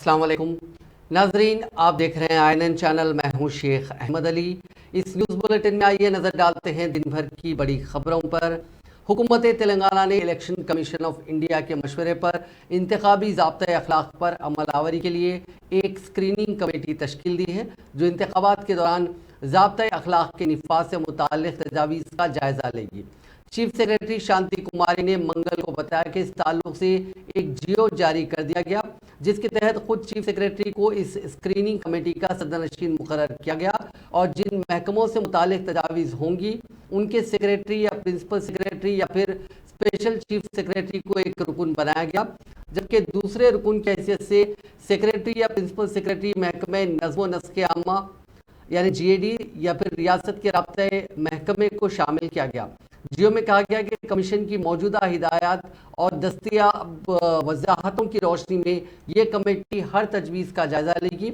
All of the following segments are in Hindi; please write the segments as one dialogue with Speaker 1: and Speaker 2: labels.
Speaker 1: अस्सलाम वालेकुम नाजरीन, आप देख रहे हैं INN चैनल। मैं हूं शेख अहमद अली। इस न्यूज़ बुलेटिन में आइए नज़र डालते हैं दिन भर की बड़ी खबरों पर। हुकूमत तेलंगाना ने इलेक्शन कमीशन ऑफ इंडिया के मशवरे पर इंतखाबी ज़ाब्ता अखलाक पर अमल आवरी के लिए एक स्क्रीनिंग कमेटी तश्कील दी है, जो इंतखाबात के दौरान ज़ाब्ता अखलाक के निफाज से मुताल्लिक़ तजावीज़ का जायज़ा लेगी। चीफ सेक्रेटरी शांति कुमारी ने मंगल को बताया कि इस ताल्लुक से एक जियो जारी कर दिया गया, जिसके तहत खुद चीफ सेक्रेटरी को इस स्क्रीनिंग कमेटी का सदरनशीन मुकर्रर किया गया और जिन महकमों से मुतालिक तजावीज़ होंगी उनके सेक्रेटरी या प्रिंसिपल सेक्रेटरी या फिर स्पेशल चीफ सेक्रेटरी को एक रुकन बनाया गया, जबकि दूसरे रुकन की हैसियत से सेक्रेटरी या प्रिंसिपल सेक्रेटरी महकमे नज़्म नस्क़ आमा यानी GAD या फिर रियासत के राब्ते महकमे को शामिल किया गया। जियो में कहा गया कि कमीशन की मौजूदा हिदायत और दस्तियाब वजाहतों की रोशनी में ये कमेटी हर तजवीज़ का जायज़ा लेगी,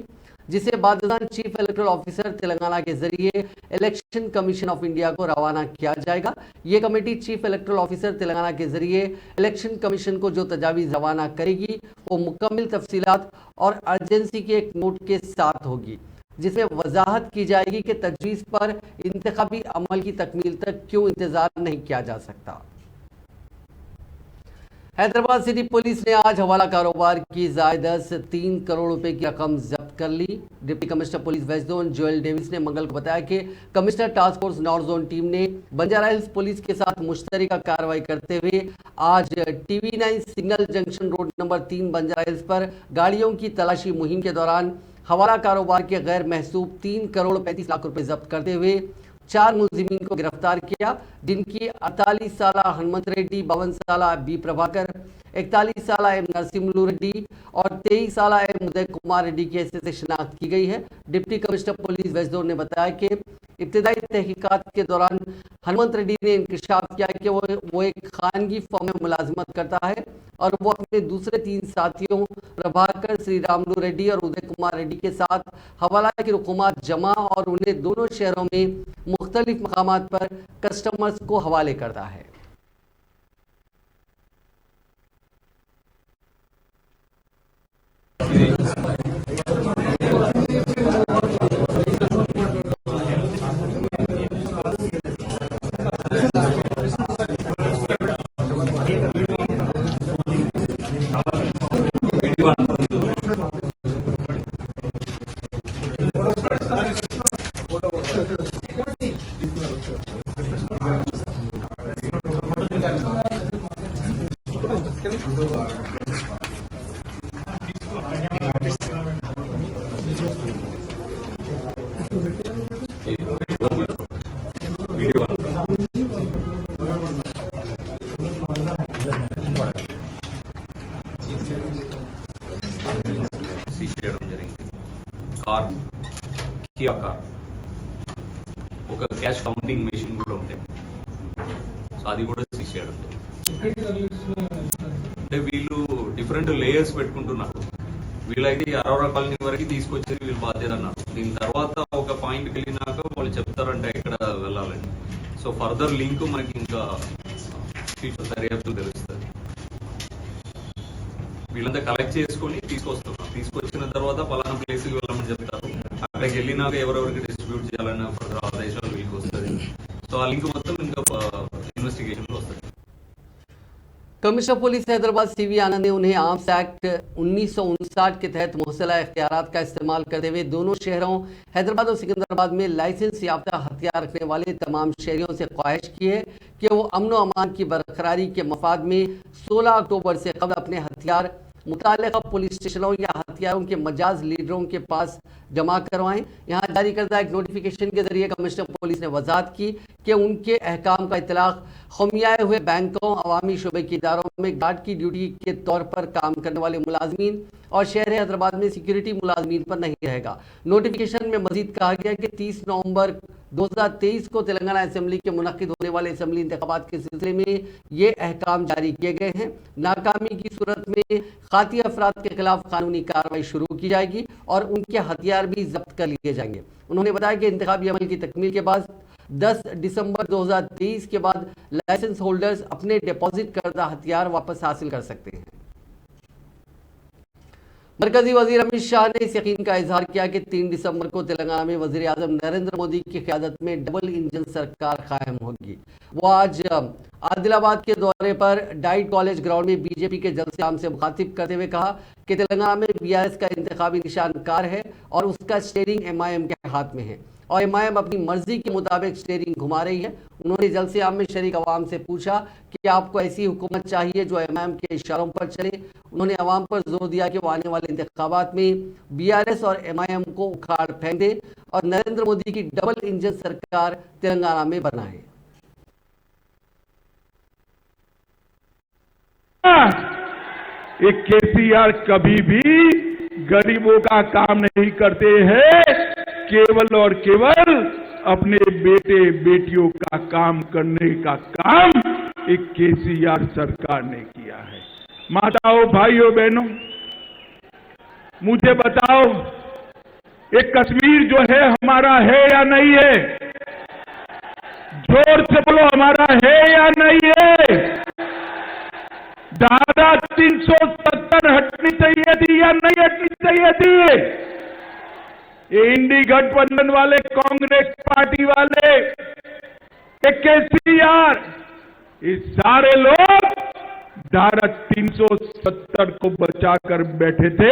Speaker 1: जिसे बादशाह चीफ इलेक्टोरल ऑफिसर तेलंगाना के जरिए इलेक्शन कमीशन ऑफ इंडिया को रवाना किया जाएगा। ये committee chief electoral officer Telangana के जरिए इलेक्शन कमीशन को जो तजावीज़ रवाना करेगी वो मुकम्मल तफसीलात और अर्जेंसी के एक नोट के साथ होगी, जिसमें वजाहत की जाएगी कि तजवीज़ पर इंतखाबी अमल की तकमील तक क्यों इंतज़ार नहीं किया जा सकता। हैदराबाद सिटी पुलिस ने आज हवाला कारोबार की ज़ायदस 3 करोड़ रुपए की रकम जब्त कर ली। Deputy commissioner police west zone Joel Davis ने मंगल को बताया कि commissioner task force north zone team ने बंजारा हिल्स पुलिस के साथ मुश्तरका कार्रवाई करते हुए आज TV9 signal junction road number 3 Banjara hills पर गाड़ियों की तलाशी मुहिम के दौरान हवाला कारोबार के गैर महसूब 3 करोड़ 35 लाख रुपए जब्त करते हुए 4 मुलजिमीन को गिरफ्तार किया, जिनकी 48 साला हनुमंत रेड्डी, 52 साला B प्रभाकर, 41 साला M नरसिम्लू रेड्डी और 23 साला M उदय कुमार रेड्डी की हैसियत से शिनाख्त की गई है। Deputy commissioner police west zone ने बताया कि इब्तदाई तहकीकात के दौरान हनुमंत रेड्डी ने इंकशाफ किया कि वो एक खानगी फर्म में मुलाजिमत करता है और वो अपने दूसरे 3 साथियों प्रभाकर, श्री रामलू रेड्डी और उदय कुमार रेड्डी के साथ हवाला की रकूमात जमा और उन्हें दोनों शहरों में मुख्तलिफ मकामात पर कस्टमर्स को हवाले करता है।
Speaker 2: కార్ కియా కార్ ఒక క్యాష్ కౌంటింగ్ మెషిన్ కూడా ఉంటాయి. సో అది కూడా సీజ్ చేయడం అంటే వీళ్ళు డిఫరెంట్ లేయర్స్ పెట్టుకుంటున్నారు. వీళ్ళైతే 60 కాలనీ వరకు తీసుకొచ్చేది వీళ్ళు బాధ్యత అన్నారు. దీని తర్వాత ఒక పాయింట్కి వెళ్ళినాక వాళ్ళు చెప్తారంటే ఎక్కడ వెళ్ళాలని. సో ఫర్దర్ లింక్ మనకి ఇంకా ఫ్యూచర్ దర్యాప్తు తెలుస్తుంది. వీళ్ళంతా కలెక్ట్ చేసుకొని తీసుకొచ్చిన తర్వాత పలానా ప్లేస్కి వెళ్ళమని చెప్తారు. అక్కడికి వెళ్ళినాక ఎవరెవరికి డిస్ట్రిబ్యూట్ చేయాలన్న ఫర్దర్ ఆదేశాలు వీళ్ళకి వస్తుంది. సో ఆ లింక్ మొత్తం ఇంకా ఇన్వెస్టిగేషన్ లో వస్తుంది.
Speaker 1: कमिश्नर पुलिस हैदराबाद CV आनंद ने उन्हें आर्म्स एक्ट 1959 के तहत मुहसला इख्तियारात का इस्तेमाल करते हुए दोनों शहरों हैदराबाद और सिकंदराबाद में लाइसेंस याफ्ता हथियार रखने वाले तमाम शहरियों से ख्वाहिश की है कि वो अमन व अमान की बरकरारी के मफाद में 16 अक्टूबर से कबल अपने हथियार मुताल्लिक़ा पुलिस स्टेशनों या हथियारों के मजाज लीडरों के पास जमा करवाएं। यहाँ जारी करदा एक नोटिफिकेशन के जरिए कमिश्नर पुलिस ने वजाहत की कि उनके अहकाम का इतलाक खमियाए हुए बैंकों, अवामी शोबे के इदारों में गार्ड की ड्यूटी के तौर पर काम करने वाले मुलाजमीन और शहर हैदराबाद में सिक्योरिटी मुलाजमीन पर नहीं रहेगा। नोटिफिकेशन में मजीद कहा गया कि 30 नवंबर 2023 को तेलंगाना असेंबली के मुनक्किद होने वाले असेंबली इंतखाबात के सिलसिले में ये अहकाम जारी किए गए हैं। नाकामी की सूरत में खाती अफराद के खिलाफ कानूनी कार्रवाई शुरू की जाएगी और उनके हथियार भी जब्त कर लिए जाएंगे। उन्होंने बताया कि इंतखाबी अमल की तकमील के बाद 10 दिसंबर 2023 के बाद लाइसेंस होल्डर्स अपने डिपॉजिट करदा हथियार वापस हासिल कर सकते हैं। मरकजी वजीर अमित शाह ने इस यकीन का इजहार किया कि 3 दिसंबर को तेलंगाना में वजीर आजम नरेंद्र मोदी की क़यादत में डबल इंजन सरकार कायम होगी। वो आज आदिलाबाद के दौरे पर डाइट कॉलेज ग्राउंड में बीजेपी के जलसे आम से मुखातिब करते हुए कहा कि तेलंगाना में बीआरएस का इंतखाबी निशान कार है और उसका स्टीयरिंग एमआईएम के हाथ में है और एमआईएम अपनी मर्जी के मुताबिक स्टीयरिंग घुमा रही है। उन्होंने जलसे आम में शरीक अवाम से पूछा कि आपको ऐसी हुकूमत चाहिए जो एमआईएम के इशारों पर चले। उन्होंने अवाम पर जोर दिया कि वो आने वाले इंतखाबात में बीआरएस और एमआईएम को उखाड़ फेंक दे और नरेंद्र मोदी की डबल इंजन सरकार तेलंगाना में बनाए।
Speaker 3: एक केसीआर कभी भी गरीबों का काम नहीं करते हैं, केवल और केवल अपने बेटे बेटियों का काम करने का काम एक केसीआर सरकार ने किया है। माताओं, भाइयों, बहनों, मुझे बताओ, एक कश्मीर जो है हमारा है या नहीं है? जोर से बोलो, हमारा है या नहीं है? धारा 370 हटनी चाहिए थी या नहीं हटनी चाहिए थी? ये इंडी गठबंधन वाले, कांग्रेस पार्टी वाले, केसीआर, ये सारे लोग धारा 370 को बचाकर बैठे थे।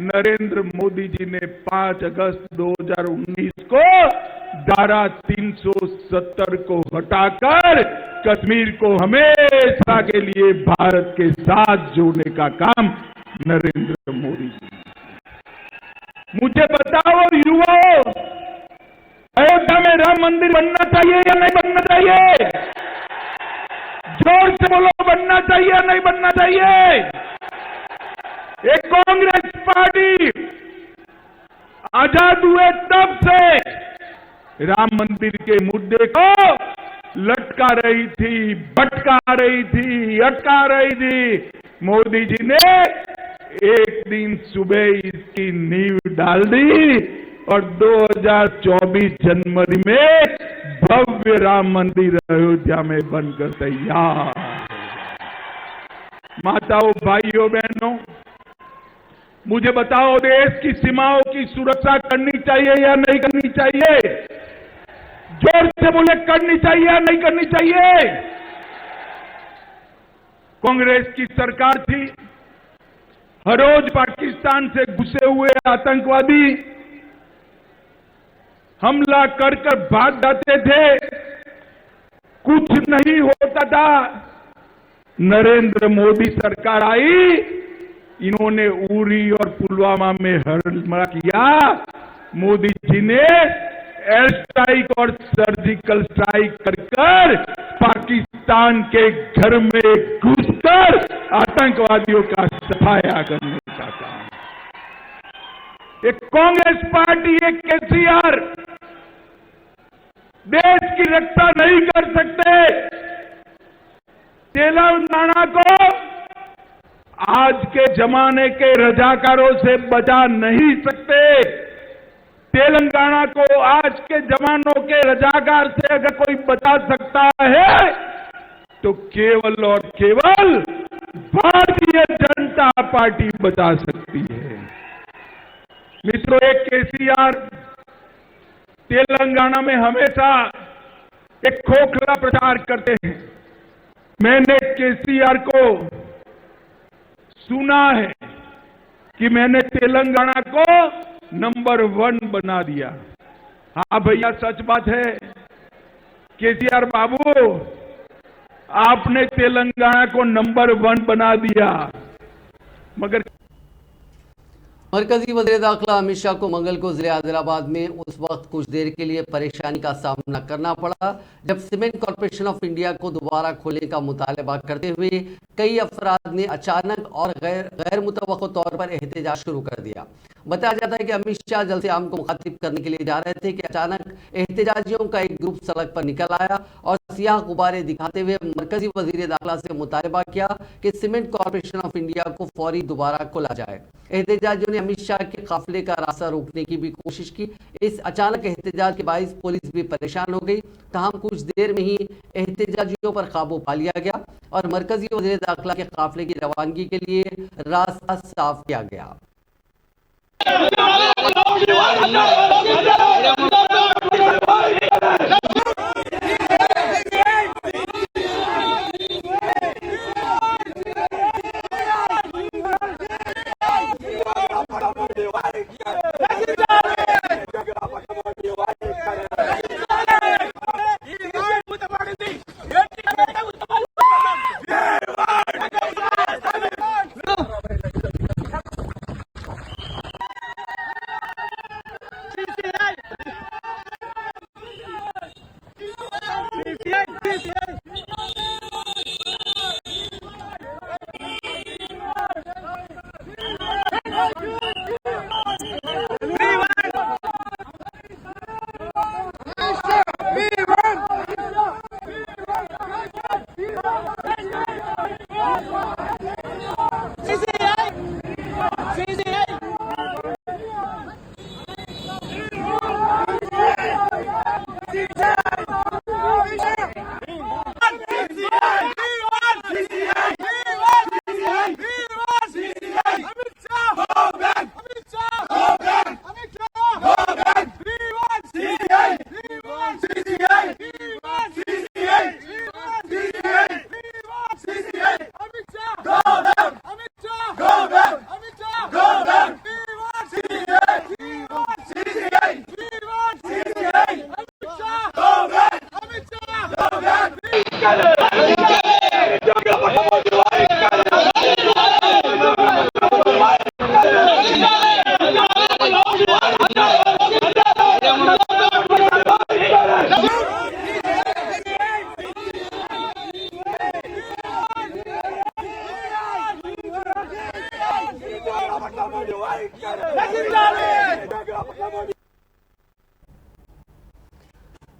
Speaker 3: नरेंद्र मोदी जी ने 5 अगस्त 2019 को धारा 370 को हटाकर कश्मीर को हमेशा के लिए भारत के साथ जोड़ने का काम नरेंद्र मोदी जी ने। मुझे बताओ युवाओं, अयोध्या में राम मंदिर बनना चाहिए या नहीं बनना चाहिए? जोर से बोलो, बनना चाहिए या नहीं बनना चाहिए? एक कांग्रेस पार्टी आजाद हुए तब से राम मंदिर के मुद्दे को लटका रही थी, भटका रही थी, अटका रही थी। मोदी जी ने एक दिन सुबह इसकी नींव डाल दी और 2024 जनवरी में भव्य राम मंदिर अयोध्या में बनकर तैयार। माताओं, भाइयों, बहनों, मुझे बताओ, देश की सीमाओं की सुरक्षा करनी चाहिए या नहीं करनी चाहिए? जोर से बोले, करनी चाहिए या नहीं करनी चाहिए? कांग्रेस की सरकार थी, हर रोज पाकिस्तान से घुसे हुए आतंकवादी हमला कर भाग जाते थे, कुछ नहीं होता था। नरेंद्र मोदी सरकार आई, इन्होंने उरी और पुलवामा में हमला किया। मोदी जी ने एयर स्ट्राइक और सर्जिकल स्ट्राइक कर पाकिस्तान के घर में घुसकर आतंकवादियों का सफाया करने का काम। एक कांग्रेस पार्टी, एक केसीआर देश की रक्षा नहीं कर सकते। तेलंगाना को आज के जमाने के रजाकारों से बचा नहीं सकते। तेलंगाना को आज के जमानों के रजाकार से अगर कोई बचा सकता है तो केवल और केवल भारतीय जनता पार्टी बचा सकती है। मित्रों, एक केसीआर तेलंगाना में हमेशा एक खोखला प्रचार करते हैं। मैंने केसीआर को सुना है कि मैंने तेलंगाना को नंबर 1 बना दिया। हाँ भैया, सच बात है। केसीआर बाबू, आपने तेलंगाना को नंबर 1 बना दिया, मगर
Speaker 1: मरकजी वज़ीर दाखिला अमित शाह को मंगल को जिले आदिलाबाद में उस वक्त कुछ देर के लिए परेशानी का सामना करना पड़ा जब सीमेंट कॉरपोरेशन ऑफ इंडिया को दोबारा खोलने का मुतालबा करते हुए कई अफराद ने अचानक और गैर मुतवक्को तौर पर एहतजाज शुरू कर दिया। बताया जाता है कि अमित शाह जलसे आम को मुखातिब करने के लिए जा रहे थे कि अचानक एहतजाजियों का एक ग्रुप सड़क पर निकल आया और सियाह गुब्बारे दिखाते हुए मरकजी वज़ीर दाखिला से मुतालबा किया कि सीमेंट कॉरपोरेशन ऑफ इंडिया को फौरी दोबारा खोला जाए। एहतजाजियों ने अमित शाह के काफिले का रास्ता रोकने की भी कोशिश की। इस अचानक एहतजाज के बाइस पुलिस भी परेशान हो गई। तमाम कुछ देर में ही एहतजाजियों पर काबू पा लिया गया और मरकजी वज़ीर दाखिला के काफिले की रवानगी के लिए रास्ता साफ किया गया।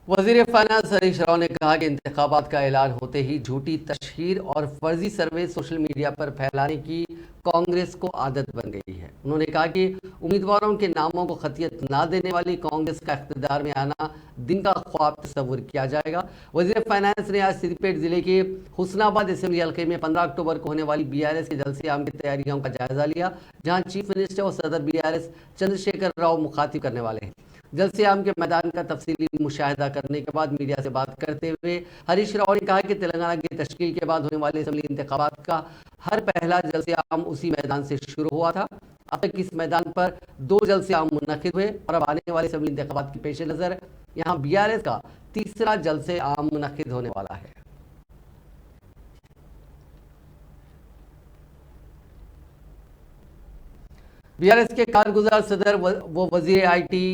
Speaker 1: वजीर फाइनेंस हरीश राव ने कहा कि इंतखाबात का ऐलान होते ही झूठी तशहीर और फर्जी सर्वे सोशल मीडिया पर फैलाने की कांग्रेस को आदत बन गई है। उन्होंने कहा कि उम्मीदवारों के नामों को खतियत ना देने वाली कांग्रेस का इख्तिदार में आना दिन का ख्वाब तस्वुर किया जाएगा। वजीर फाइनेंस ने आज सिद्दीपेट जिले के हुस्नाबाद असेंबली हल्के में 15 अक्टूबर को होने वाली BRS के जलसे आम की तैयारियों का जायजा लिया, जहां चीफ मिनिस्टर और सदर BRS चंद्रशेखर राव मुखातिब करने वाले हैं। जलसे आम के मैदान का तफसीली मुशाहिदा करने के बाद मीडिया से बात करते हुए हरीश राव ने कहा कि तेलंगाना की तश्कील के बाद होने वाले असेंबली इंतखाबात का हर पहला जलसे आम उसी मैदान से शुरू हुआ था। अब तक इस मैदान पर 2 जलसे आम मुनक़िद हुए और अब आने वाले असेंबली इंतखाबात के पेश नज़र यहाँ BRS का तीसरा जलसे आम मुनक़िद होने वाला है। BRS के कारगुजार सदर व वजीर IT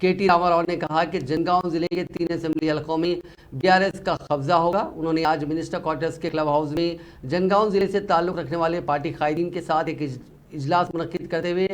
Speaker 1: KT रामाराव ने कहा कि जनगांव जिले के 3 असेंबली हलकों में BRS का कब्जा होगा। उन्होंने आज मिनिस्टर क्वार्टर्स के क्लब हाउस में जनगांव जिले से ताल्लुक़ रखने वाले पार्टी कायदीन के साथ एक इजलास मुनक़िद करते हुए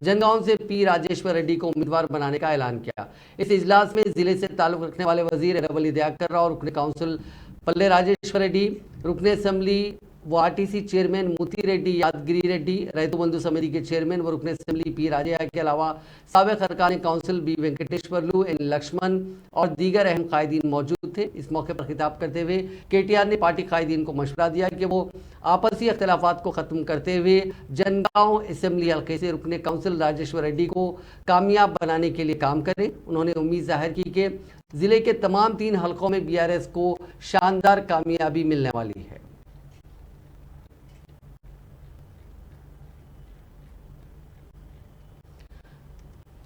Speaker 1: जनगांव से P राजेश्वर रेड्डी को उम्मीदवार बनाने का ऐलान किया। इस इजलास में जिले से ताल्लुक़ रखने वाले वजीर रवली दयाकर राव, रुकने काउंसिल पल्ले राजेश्वर रेड्डी, रुकने असेंबली व RTC चेयरमैन मूती रेड्डी यादगिरी रेड्डी, रैतु बंधु समिति के चेयरमैन व रुकने असेंबली P राजया के अलावा साबिक़ अरकान council B Venkateswarlu, N Lakshman और दीगर अहम कायदीन मौजूद थे। इस मौके पर खिताब करते हुए KTR ने पार्टी कायदीन को मशवरा दिया कि वो आपसी अख्तिलाफात को ख़त्म करते हुए जनगांव असेंबली हल्के से रुकने काउंसिल राजेश्वर रेड्डी को कामयाब बनाने के लिए काम करें। उन्होंने उम्मीद जाहिर की कि जिले के तमाम 3 हलकों में BRS को शानदार कामयाबी मिलने वाली है।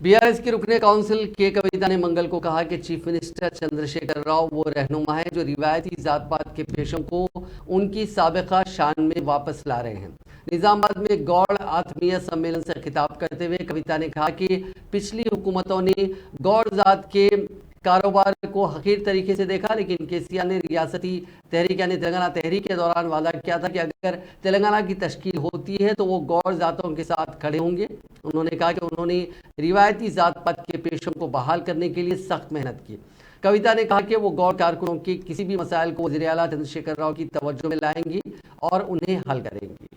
Speaker 1: BRS के रुकने काउंसिल के कविता ने मंगल को कहा कि चीफ मिनिस्टर चंद्रशेखर राव वो रहनुमा है जो रिवायती जात पात के पेशों को उनकी साबिका शान में वापस ला रहे हैं। निजामाबाद में गौड़ आत्मीय सम्मेलन से खिताब करते हुए कविता ने कहा कि पिछली हुकूमतों ने गौड़ जात के कारोबार को हकीर तरीके से देखा, लेकिन केसीआर ने रियासती तहरीक यानी तेलंगाना तहरीक के दौरान वादा किया था कि अगर तेलंगाना की तश्कील होती है तो वो गौड़ जातों के साथ खड़े होंगे। उन्होंने कहा कि उन्होंने रिवायती जात पात के पेशों को बहाल करने के लिए सख्त मेहनत की। कविता ने कहा कि वो गौड़ कारकुनों के किसी भी मसाइल को वज़ीर आला चंद्रशेखर राव की तवज्जो में लाएंगी और उन्हें हल करेंगी।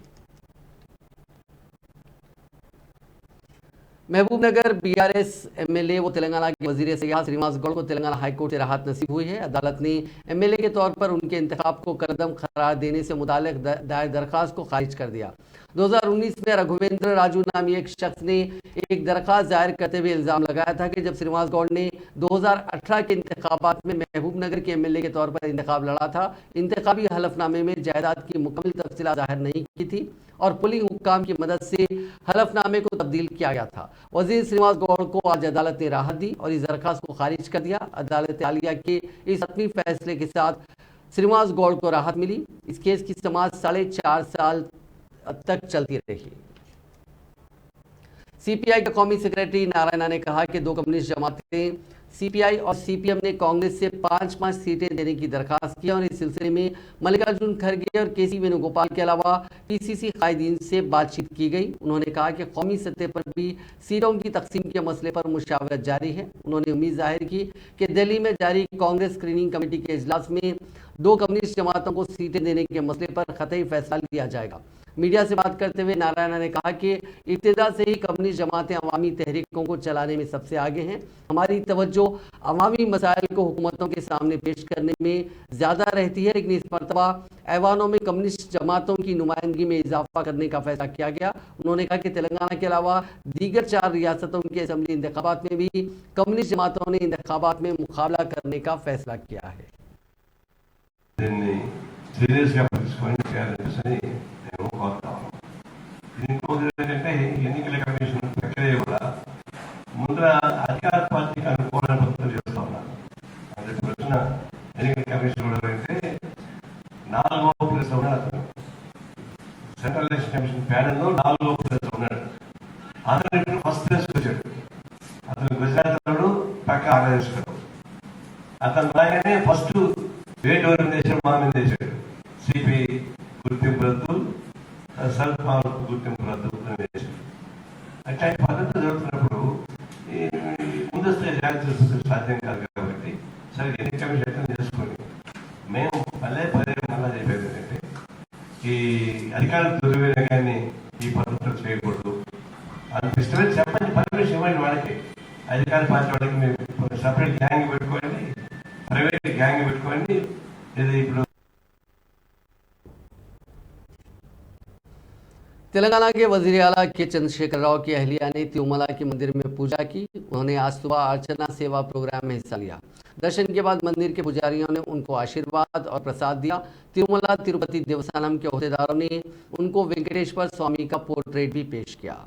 Speaker 1: महबूबनगर बीआरएस एमएलए व तेलंगाना के वजीर सियाहत श्रीनिवास गौड़ को तेलंगाना हाईकोर्ट से राहत नसीब हुई है। अदालत ने एमएलए के तौर पर उनके इंतखाब को कदम करार देने से मुताल्लिक दायर दरखास्त को खारिज कर दिया। 2019 में रघुवेंद्र राजू नामी एक शख्स ने एक दरखास्त दायर करते हुए इल्जाम लगाया था कि जब श्रीनिवास गौड़ ने 2018 के इंतखाबात में महबूबनगर के एमएलए के तौर पर इंतखाब लड़ा था, इंतखाबी हलफनामे में जायदाद की मुकम्मल तफसीलात जाहिर नहीं की थी और पुलिंग हुक्काम की मदद से हलफनामे को तब्दील किया गया था। वजीर श्रीनिवास गौड़ को आज अदालत ने राहत दी और इस दरखास्त को खारिज कर दिया। अदालत आलिया के इस हतमी फैसले के साथ श्रीनिवास गौड़ को राहत मिली। इस केस की समाअत 4.5 साल तक चलती रही। सीपीआई के कौमी सेक्रेटरी नारायणा ने कहा कि 2 कम्युनिस्ट जमातें सीपीआई और सीपीएम ने कांग्रेस से 5-5 सीटें देने की दरखास्त की और इस सिलसिले में मल्लिकार्जुन खड़गे और केसी वेणुगोपाल के अलावा पीसीसी कायदीन से बातचीत की गई। उन्होंने कहा कि कौमी सतह पर भी सीटों की तकसीम के मसले पर मुशावरत जारी है। उन्होंने उम्मीद जाहिर की कि दिल्ली में जारी कांग्रेस स्क्रीनिंग कमेटी के इजलास में 2 कम्युनिस्ट जमातों को सीटें देने के मसले पर कतई फैसला लिया जाएगा। मीडिया से बात करते हुए नारायणा ने कहा कि इब्तिदा से ही कम्युनिस्ट जमातें अवामी तहरीकों को चलाने में सबसे आगे हैं। हमारी तवज्जो अवामी मसाइल को हुकूमतों के सामने पेश करने में ज़्यादा रहती है, लेकिन इस मरतबा ऐवानों में कम्युनिस्ट जमातों की नुमाइंदगी में इजाफा करने का फैसला किया गया। उन्होंने कहा कि तेलंगाना के अलावा दीगर 4 रियासतों के असम्बली इंतखाबात में भी कम्युनिस्ट जमातों ने इंतखाबात में मुकाबला करने का फैसला किया है।
Speaker 4: ఎన్నికల కమిషన్ ప్రక్రియ కూడా ముందర అధికార పార్టీకి అనుకూలమైన పద్ధతులు చేస్తా ఉన్నారు. అదే ప్రశ్న ఎన్నికల కమిషన్ కూడా అయితే 4వ ప్లేస్ లో ఉన్నాడు. సెంట్రల్ ఎలక్షన్ కమిషన్ ప్యానెల్ లో 4వ ప్లేస్ లో ఉన్నాడు. అతను ఇప్పుడు ఫస్ట్ ప్లేస్ వచ్చాడు. అతను గుజరాత్ పక్క ఆలోచిస్తాడు. అతను రాగానే ఫస్ట్ వేట్ ఎవరి దేశం మా మీద వేసాడు. సిపిఐ గుర్తింపు రద్దు, సల్పాల్ గుర్తింపు రద్దు అని వేసాడు. అంటే పద్ధతి జరుగుతున్నప్పుడు ముందస్తు జాగ్రత్త సాధ్యం కాదు కాబట్టి సరే ఎన్నికల కమిషన్ ఎట్లా చేసుకొని మేము పదే మళ్ళా చెప్పేది ఏంటంటే ఈ అధికారులు దుర్వినియోగాన్ని ఈ పద్ధతులు చేయకూడదు. అంత ఇష్టమే చెప్పండి, పర్మిషన్ ఇవ్వండి వాళ్ళకి. అధికార పార్టీ వాళ్ళకి మేము సపరేట్ గ్యాంగ్ పెట్టుకోండి, ప్రైవేట్ గ్యాంగ్ పెట్టుకోండి. ఇది ఇప్పుడు
Speaker 1: तेलंगाना के वजीर आला के चंद्रशेखर राव की अहलिया ने तिरुमला के मंदिर में पूजा की। उन्होंने आज सुबह अर्चना सेवा प्रोग्राम में हिस्सा लिया। दर्शन के बाद मंदिर के पुजारियों ने उनको आशीर्वाद और प्रसाद दिया। तिरुमला तिरुपति देवस्थानम के अहदेदारों ने उनको वेंकटेश्वर स्वामी का पोर्ट्रेट भी पेश किया।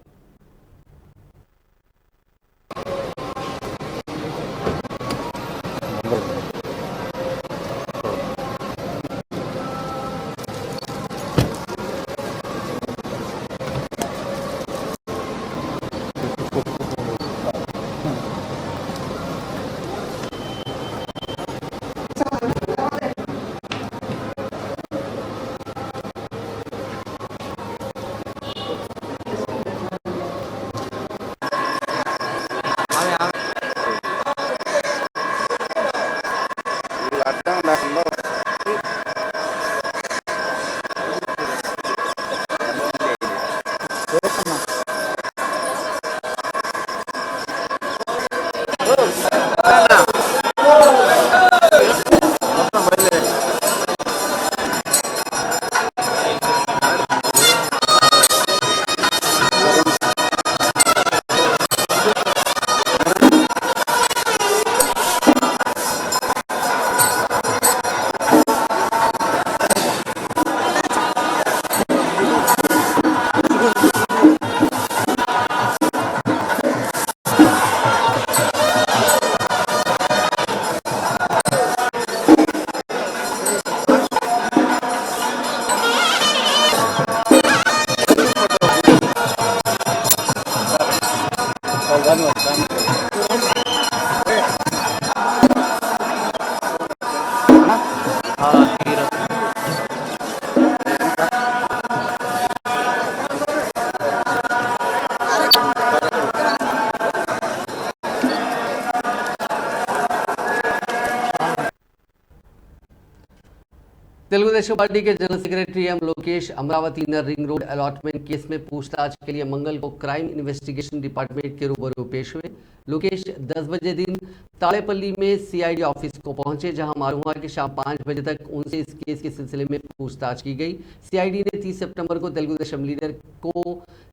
Speaker 1: तेलुगुदेशम पार्टी के general secretary M Lokesh Amaravati inner ring road allotment case में पूछताछ के लिए मंगल को क्राइम इन्वेस्टिगेशन डिपार्टमेंट के रूबरू पेश हुए। लोकेश 10 बजे दिन ताड़ेपल्ली में सीआईडी ऑफिस को पहुंचे, जहां मालूम हुआ कि शाम 5 बजे तक उनसे इस केस के सिलसिले में पूछताछ की गई। सीआईडी ने 30 सितंबर को तेलुगुदेशम लीडर को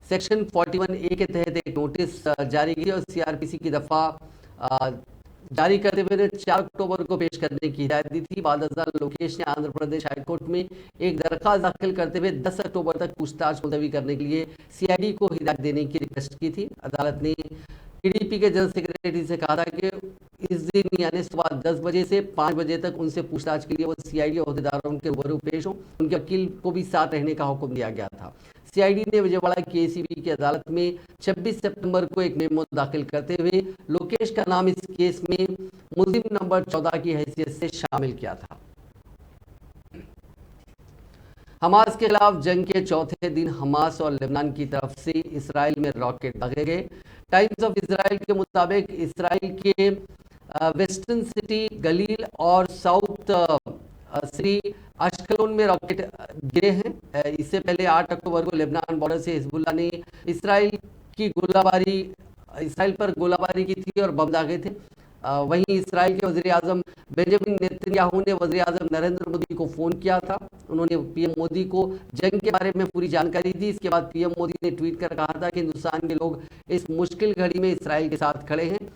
Speaker 1: सेक्शन 41A के तहत एक नोटिस जारी की और सीआरपीसी की दफा जारी करते हुए 4 अक्टूबर को पेश करने की हिदायत दी थी। बाद लोकेश ने आंध्र प्रदेश हाईकोर्ट में एक दरखास्त दाखिल करते हुए 10 अक्टूबर तक पूछताछ मुलतवी करने के लिए सीआईडी को हिदायत देने की रिक्वेस्ट की थी। अदालत ने टीडीपी के जनरल सेक्रेटरी से कहा था कि इस दिन यानी सुबह 10 बजे से 5 बजे तक उनसे पूछताछ के लिए वो सीआईडी अहदेदारों के रूबरू पेश हों। उनके वकील को भी साथ रहने का हुक्म दिया गया था। सीआईडी ने विजयवाड़ा की एसीबी की अदालत में 26 सितंबर को एक मेमो दाखिल करते हुए लोकेश का नाम इस केस में मुलजिम नंबर 14 की हैसियत से शामिल किया था। हमास के खिलाफ जंग के चौथे दिन हमास और लेबनान की तरफ से इसराइल में रॉकेट दागे गए। टाइम्स ऑफ इसराइल के मुताबिक इसराइल के वेस्टर्न सिटी गलील और साउथ सिटी अश्कलोन में रॉकेट गिरे हैं। इससे पहले 8 अक्टूबर को लेबनान बॉर्डर से हिजबुल्लाह ने इसराइल पर गोलाबारी की थी और बम दागे थे। वहीं इसराइल के वज़ीर आज़म बेंजामिन नेतन्याहू ने वज़ीर आज़म नरेंद्र मोदी को फ़ोन किया था। उन्होंने पीएम मोदी को जंग के बारे में पूरी जानकारी दी। इसके बाद पीएम मोदी ने ट्वीट कर कहा था कि हिंदुस्तान के लोग इस मुश्किल घड़ी में इसराइल के साथ खड़े हैं।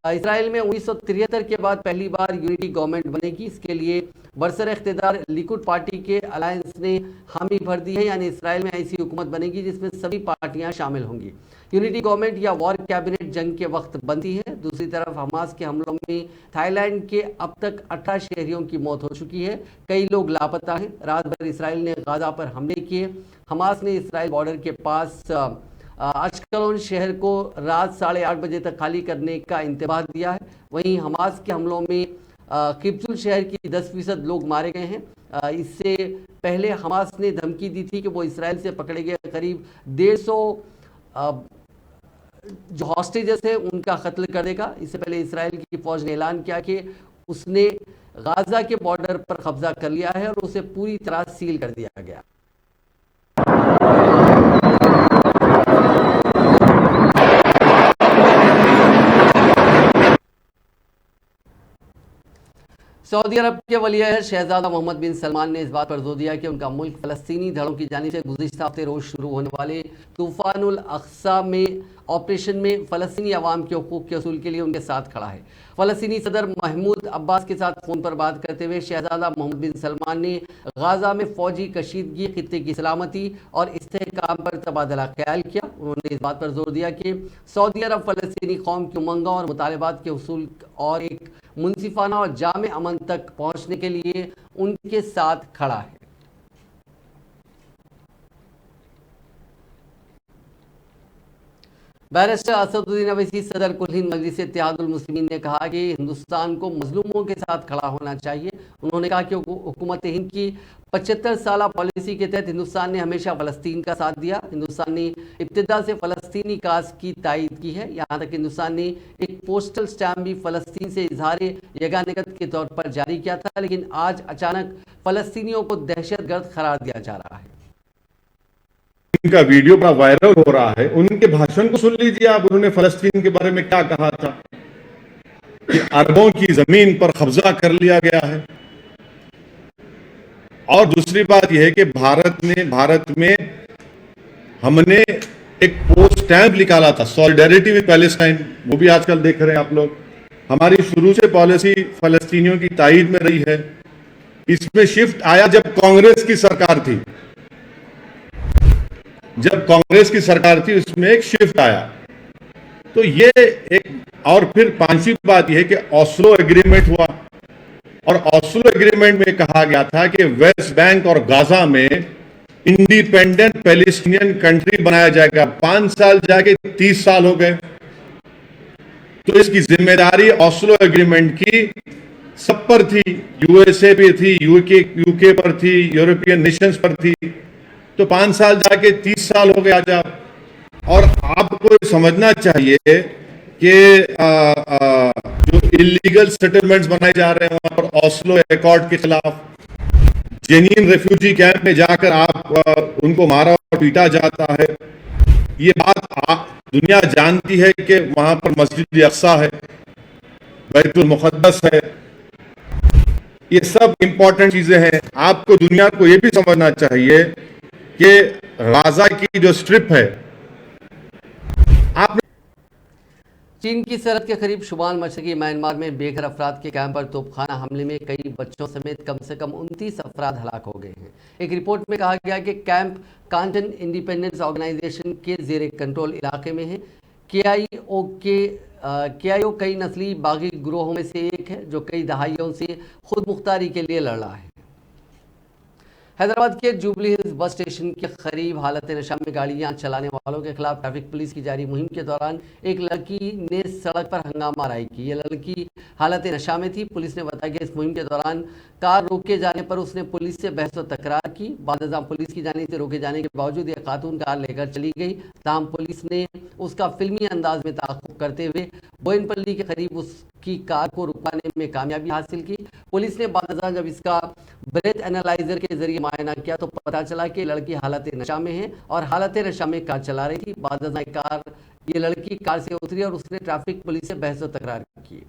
Speaker 1: इसराइल में 1973 के बाद पहली बार यूनिटी गवर्नमेंट बनेगी। इसके लिए बरसर इख्तियार लिकुड पार्टी के अलायंस ने हामी भर दी है, यानी इसराइल में ऐसी हुकूमत बनेगी जिसमें सभी पार्टियां शामिल होंगी। यूनिटी गवर्नमेंट या वॉर कैबिनेट जंग के वक्त बनती है। दूसरी तरफ हमास के हमलों में थाईलैंड के अब तक 18 शहरियों की मौत हो चुकी है। कई लोग लापता हैं। रात भर इसराइल ने गाजा पर हमले किए। हमास ने इसराइल बॉर्डर के पास अश्कलोन शहर को रात 8:30 बजे तक खाली करने का इंतबाह दिया है। वहीं हमास के हमलों में किब्जुल शहर की 10% लोग मारे गए हैं। इससे पहले हमास ने धमकी दी थी कि वो इसराइल से पकड़े गए करीब 150 जो हॉस्टेजेस हैं उनका कत्ल कर देगा। इससे पहले इसराइल की फौज ने ऐलान किया कि उसने गाजा के बॉर्डर पर कब्जा कर लिया है और उसे पूरी तरह सील कर दिया गया। सऊदी अरब के वली-ए-अहद शहजादा मोहम्मद बिन सलमान ने इस बात पर जोर दिया कि उनका मुल्क फ़लस्तीनी धड़ों की जानिब से गुज़िश्ता हफ्ते रोज़ शुरू होने वाले तूफ़ानुल अक़सा में ऑपरेशन में फ़लस्तीनी अवाम के हुकूक़ के असूल के लिए उनके साथ खड़ा है। फ़लस्तीनी सदर महमूद अब्बास के साथ फ़ोन पर बात करते हुए शहजादा मोहम्मद बिन सलमान ने गाज़ा में फ़ौजी कशीदगी, खित्ते की सलामती और इस्तेहकाम पर तबादला ख्याल किया। उन्होंने इस बात पर जोर दिया कि सऊदी अरब फ़लस्तीनी कौम की उमंगों और मुतालबात के उसूल और एक मुनसिफाना और जामे अमन तक पहुंचने के लिए उनके साथ खड़ा है। बैरिस्टर असदुद्दीन अवैसी सदर कुल हिंद मजलिस इत्तेहादुल मुस्लिमीन ने कहा कि हिंदुस्तान को मजलूमों के साथ खड़ा होना चाहिए। उन्होंने कहा कि हुकूमत हिंद की 75 साला पॉलिसी के तहत हिंदुस्तान ने हमेशा फ़लस्तीन का साथ दिया। हिंदुस्तान ने इब्तिदा से फ़लस्तीनी काज की तायद की है। यहाँ तक हिंदुस्तान ने एक पोस्टल स्टैम्प भी फ़लस्तीन से इजहार यगानियत के तौर पर जारी किया था, लेकिन आज अचानक फ़लस्तीनियों को दहशतगर्द करार दिया जा रहा है।
Speaker 5: इनका वीडियो बड़ा वायरल हो रहा है। उनके भाषण को सुन लीजिए आप। उन्होंने फ़लस्तीन के बारे में क्या कहा था कि अरबों की जमीन पर कब्जा कर लिया गया है। और दूसरी बात यह है कि भारत में हमने एक पोस्ट स्टैम्प निकाला था सॉलिडेरिटी विद पैलेस्टाइन, वो भी आजकल देख रहे हैं आप लोग। हमारी शुरू से पॉलिसी फ़लस्तीनियों की तायद में रही है। इसमें शिफ्ट आया जब कांग्रेस की सरकार थी। उसमें एक शिफ्ट आया। तो ये एक और फिर पांचवी बात यह है कि ओस्लो एग्रीमेंट हुआ और ओस्लो एग्रीमेंट में कहा गया था कि वेस्ट बैंक और गाजा में इंडिपेंडेंट पैलेस्टीनियन कंट्री बनाया जाएगा। 5 साल जाके 30 साल हो गए। तो इसकी जिम्मेदारी ओस्लो एग्रीमेंट की सब पर थी। यूएसए पे थी, यूके पर थी, यूरोपियन नेशंस पर थी। तो 5 साल जाके 30 साल हो गए आज आप। और आपको समझना चाहिए कि जो इलीगल सेटलमेंट्स बनाए जा रहे हैं वहां पर ओस्लो एकॉर्ड के खिलाफ, जेन्युइन रेफ्यूजी कैंप में जाकर आप उनको मारा और पीटा जाता है। ये बात दुनिया जानती है कि वहां पर मस्जिद अक्सा है, बैतुल मुक़द्दस है। ये सब इंपॉर्टेंट चीजें हैं। आपको दुनिया को ये भी समझना चाहिए कि गाजा की जो स्ट्रिप है, आप
Speaker 1: चीन की सरहद के करीब शुमाल मशरकी म्यांमार में बेघर अफराद के कैंप पर तोपखाना हमले में कई बच्चों समेत कम से कम 29 अफराद हलाक हो गए हैं। एक रिपोर्ट में कहा गया कि कैंप कांटन इंडिपेंडेंस ऑर्गेनाइजेशन के जेर कंट्रोल इलाके में है। केआईओ कई नस्ली बागी गिरोहों में से एक है जो कई दहाइयों से खुद मुख्तारी के लिए लड़ रहा है। हैदराबाद के जुबली हिल्स बस स्टेशन के करीब हालत नशा में गाड़ियां चलाने वालों के खिलाफ ट्रैफिक पुलिस की जारी मुहिम के दौरान एक लड़की ने सड़क पर हंगामा राई की। यह लड़की हालत नशा में थी। पुलिस ने बताया कि इस मुहिम के दौरान कार रोके जाने पर उसने पुलिस से बहस व तकरार की। बाद पुलिस की जानिब से रोके जाने के बावजूद यह खातून कार लेकर चली गई। ताहम पुलिस ने उसका फिल्मी अंदाज में ताक़ुब करते हुए बोयनपल्ली के करीब उसकी कार को रुकवाने में कामयाबी हासिल की। पुलिस ने बाद जब इसका ब्रेथ एनालाइजर के जरिए मुआयना किया तो पता चला कि लड़की हालत नशा में है और हालत नशा में कार चला रही थी। बाद ये लड़की कार से उतरी और उसने ट्रैफिक पुलिस से बहस व तकरार की।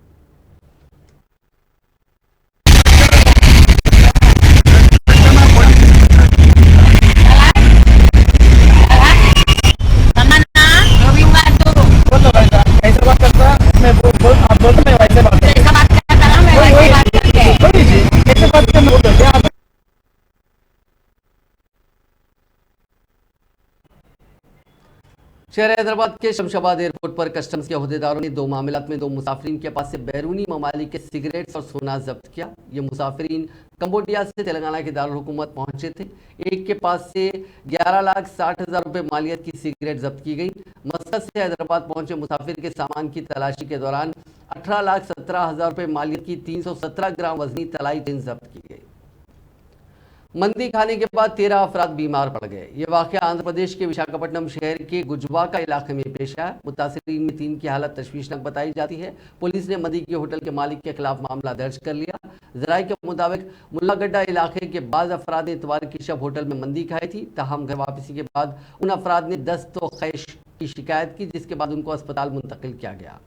Speaker 1: शहर हैदराबाद के शमशाबाद एयरपोर्ट पर कस्टम्स के अहदेदारों ने 2 मामलात में 2 मुसाफिरीन के पास से बैरूनी ममालिक के सिगरेट्स और सोना जब्त किया। ये मुसाफिरीन कंबोडिया से तेलंगाना के दारुल हुकूमत पहुंचे थे। एक के पास से 11,60,000 रुपये मालियत की सिगरेट जब्त की गई। मस्कत से हैदराबाद पहुंचे मुसाफिर के सामान की तलाशी के दौरान 18,17,000 रुपये मालियत की 317 ग्राम वजनी तलाई चेन जब्त की गई। मंदी खाने के बाद 13 अफराद बीमार पड़ गए। ये वाक़या आंध्र प्रदेश के विशाखापट्टनम शहर के गुजवाका इलाके में पेश आया। मुतासिरीन में 3 की हालत तशवीशनाक बताई जाती है। पुलिस ने मंदी के होटल के मालिक के खिलाफ मामला दर्ज कर लिया। जराये के मुताबिक मुल्लागड्डा इलाके के बाद अफराद ने इतवार की शब होटल में मंदी खाई थी। ताहम घर वापसी के बाद उन अफराद ने दस्त व खैश की शिकायत की, जिसके बाद उनको अस्पताल मुंतकिल किया गया।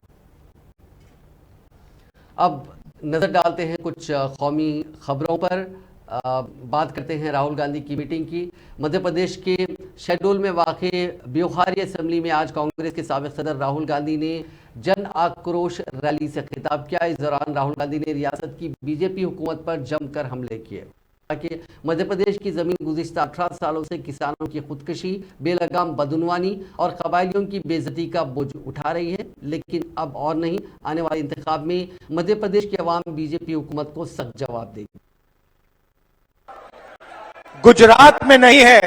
Speaker 1: अब नजर डालते हैं कुछ कौमी खबरों पर। बात करते हैं राहुल गांधी की मीटिंग की। मध्य प्रदेश के शहडोल में वाक़ ब्योहारी असेंबली में आज कांग्रेस के साबिक़ सदर राहुल गांधी ने जन आक्रोश रैली से खिताब किया। इस दौरान राहुल गांधी ने रियासत की बीजेपी हुकूमत पर जमकर हमले किए ताकि मध्य प्रदेश की ज़मीन गुज़िश्ता 18 सालों से किसानों की खुदकुशी, बेलगाम बदउनवानी और कबायलियों की बेइज्जती का बोझ उठा रही है। लेकिन अब और नहीं, आने वाले इंतखाब में मध्य प्रदेश की अवाम बीजेपी हुकूमत को सख्त जवाब देगी।
Speaker 6: गुजरात में नहीं है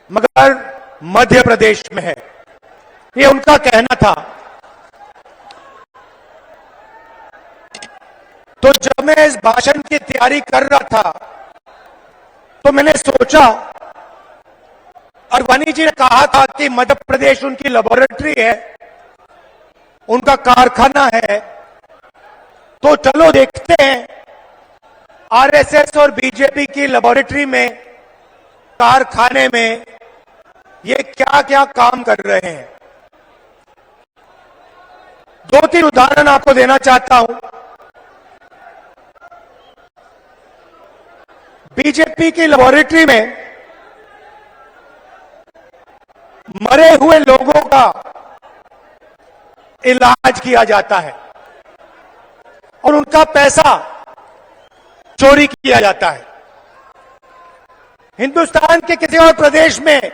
Speaker 6: मगर मध्य प्रदेश में है, ये उनका कहना था। तो जब मैं इस भाषण की तैयारी कर रहा था तो मैंने सोचा, अडवाणी जी ने कहा था कि मध्य प्रदेश उनकी लेबोरेटरी है, उनका कारखाना है, तो चलो देखते हैं आरएसएस और बीजेपी की लेबोरेटरी में, कारखाने में ये क्या क्या काम कर रहे हैं। 2-3 उदाहरण आपको देना चाहता हूं। बीजेपी की लेबोरेटरी में मरे हुए लोगों का इलाज किया जाता है और उनका पैसा चोरी किया जाता है। हिंदुस्तान के किसी और प्रदेश में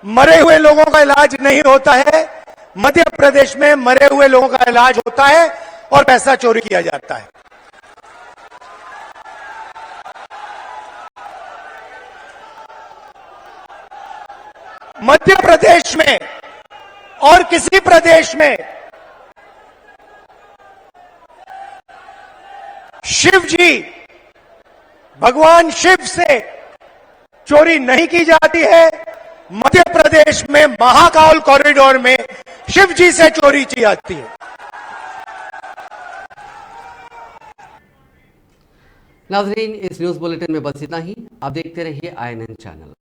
Speaker 6: मरे हुए लोगों का इलाज नहीं होता है, मध्य प्रदेश में मरे हुए लोगों का इलाज होता है और पैसा चोरी किया जाता है। मध्य प्रदेश में और किसी प्रदेश में शिव जी, भगवान शिव से चोरी नहीं की जाती है। मध्य प्रदेश में महाकाल कॉरिडोर में शिव जी से चोरी की जाती है।
Speaker 1: नाजरीन, इस न्यूज़ बुलेटिन में बस इतना ही। आप देखते रहिए INN चैनल।